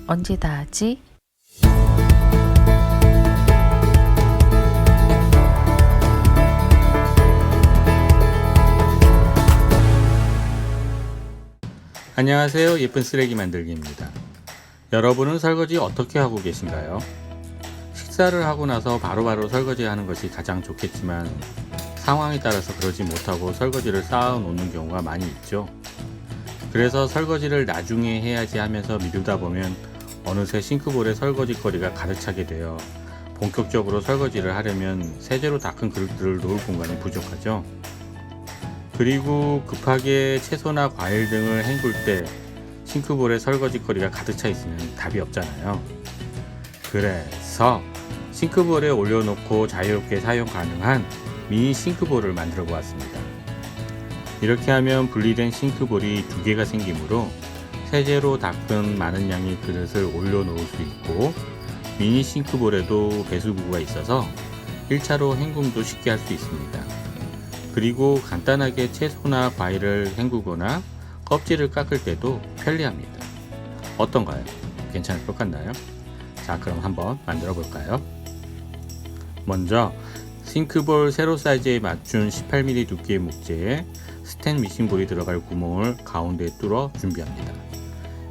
언제 다 하지? 안녕하세요. 예쁜 쓰레기 만들기입니다. 여러분은 설거지 어떻게 하고 계신가요? 식사를 하고 나서 바로바로 설거지 하는 것이 가장 좋겠지만 상황에 따라서 그러지 못하고 설거지를 쌓아 놓는 경우가 많이 있죠. 그래서 설거지를 나중에 해야지 하면서 미루다 보면 어느새 싱크볼에 설거지거리가 가득 차게 되어 본격적으로 설거지를 하려면 세제로 닦은 그릇들을 놓을 공간이 부족하죠. 그리고 급하게 채소나 과일 등을 헹굴 때 싱크볼에 설거지거리가 가득 차 있으면 답이 없잖아요. 그래서 싱크볼에 올려놓고 자유롭게 사용 가능한 미니 싱크볼을 만들어 보았습니다. 이렇게 하면 분리된 싱크볼이 두 개가 생기므로 세제로 닦은 많은 양의 그릇을 올려놓을 수 있고 미니 싱크볼에도 배수구가 있어서 1차로 헹굼도 쉽게 할 수 있습니다. 그리고 간단하게 채소나 과일을 헹구거나 껍질을 깎을 때도 편리합니다. 어떤가요? 괜찮을 것 같나요? 자, 그럼 한번 만들어 볼까요? 먼저 싱크볼 세로 사이즈에 맞춘 18mm 두께의 목재에 스텐 미싱볼이 들어갈 구멍을 가운데에 뚫어 준비합니다.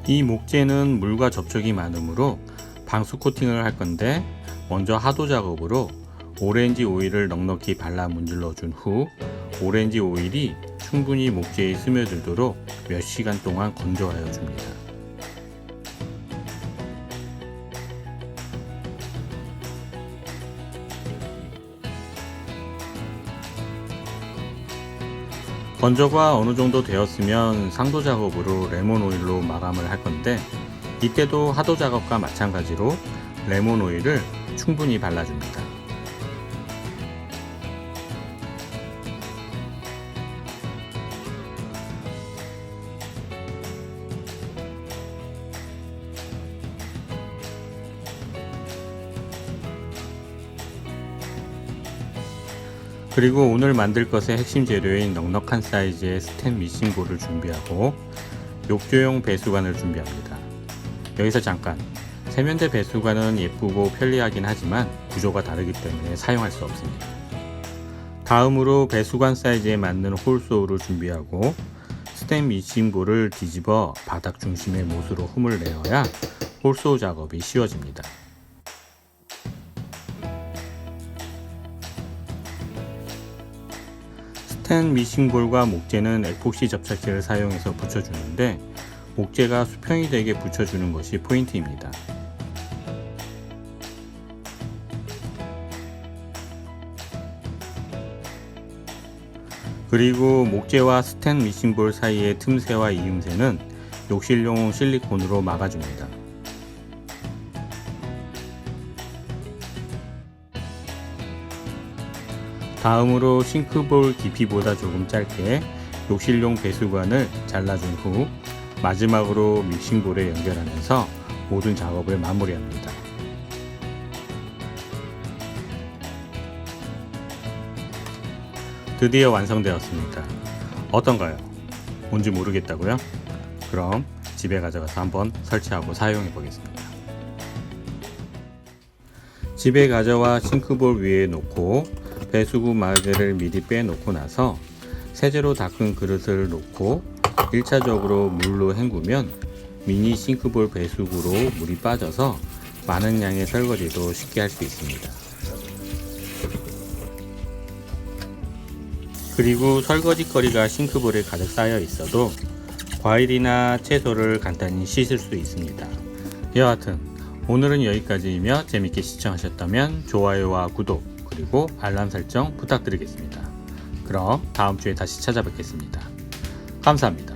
이 목재는 물과 접촉이 많으므로 방수 코팅을 할 건데 먼저 하도 작업으로 오렌지 오일을 넉넉히 발라 문질러 준 후 오렌지 오일이 충분히 목재에 스며들도록 몇 시간 동안 건조하여 줍니다. 건조가 어느 정도 되었으면 상도 작업으로 레몬 오일로 마감을 할 건데 이때도 하도 작업과 마찬가지로 레몬 오일을 충분히 발라줍니다. 그리고 오늘 만들 것의 핵심 재료인 넉넉한 사이즈의 스텐 미싱볼을 준비하고 욕조용 배수관을 준비합니다. 여기서 잠깐, 세면대 배수관은 예쁘고 편리하긴 하지만 구조가 다르기 때문에 사용할 수 없습니다. 다음으로 배수관 사이즈에 맞는 홀소우를 준비하고 스텐 미싱볼을 뒤집어 바닥 중심의 못으로 흠을 내어야 홀소우 작업이 쉬워집니다. 스텐 미싱볼과 목재는 에폭시 접착제를 사용해서 붙여주는데 목재가 수평이 되게 붙여주는 것이 포인트입니다. 그리고 목재와 스텐 미싱볼 사이의 틈새와 이음새는 욕실용 실리콘으로 막아줍니다. 다음으로 싱크볼 깊이보다 조금 짧게 욕실용 배수관을 잘라준 후 마지막으로 믹싱볼에 연결하면서 모든 작업을 마무리합니다. 드디어 완성되었습니다. 어떤가요? 뭔지 모르겠다고요? 그럼 집에 가져가서 한번 설치하고 사용해 보겠습니다. 집에 가져와 싱크볼 위에 놓고 배수구 마개를 미리 빼놓고 나서 세제로 닦은 그릇을 놓고 1차적으로 물로 헹구면 미니 싱크볼 배수구로 물이 빠져서 많은 양의 설거지도 쉽게 할 수 있습니다. 그리고 설거지거리가 싱크볼에 가득 쌓여 있어도 과일이나 채소를 간단히 씻을 수 있습니다. 여하튼 오늘은 여기까지이며 재밌게 시청하셨다면 좋아요와 구독 그리고 알람 설정 부탁드리겠습니다. 그럼 다음 주에 다시 찾아뵙겠습니다. 감사합니다.